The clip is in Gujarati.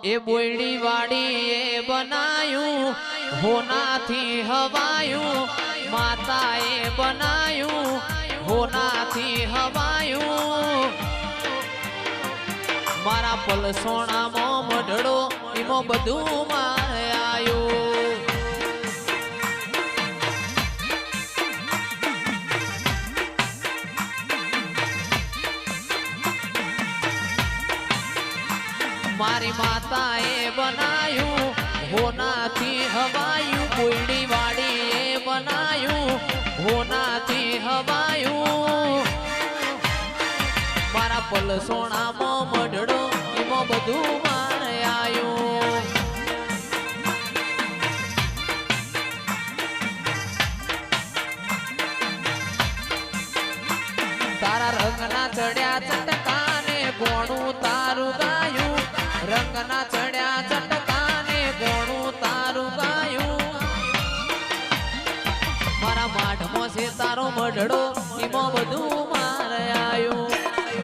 એ બોયડી વાડી એ બનાયું હોનાથી હવાયું માતાએ બનાયું હોનાથી હવાયું મારા પલસોણામાં મઢડો એમાં બધું માયાયું મારી માતાએ બનાયું હોનાથી હવાયું બોયડી વાડી એ બનાયું હોનાથી હવાયું મારા પલસોણામાં મઢડો એમાં બધું માયાયું તારા રંગના ચડ્યા ચટકાને ગોણું તારું ગાયું રંગના ચડ્યા ચટકાને ગોણું તારું ગાયું મારા માઢમાં છે તારો મઢડો એમાં બધું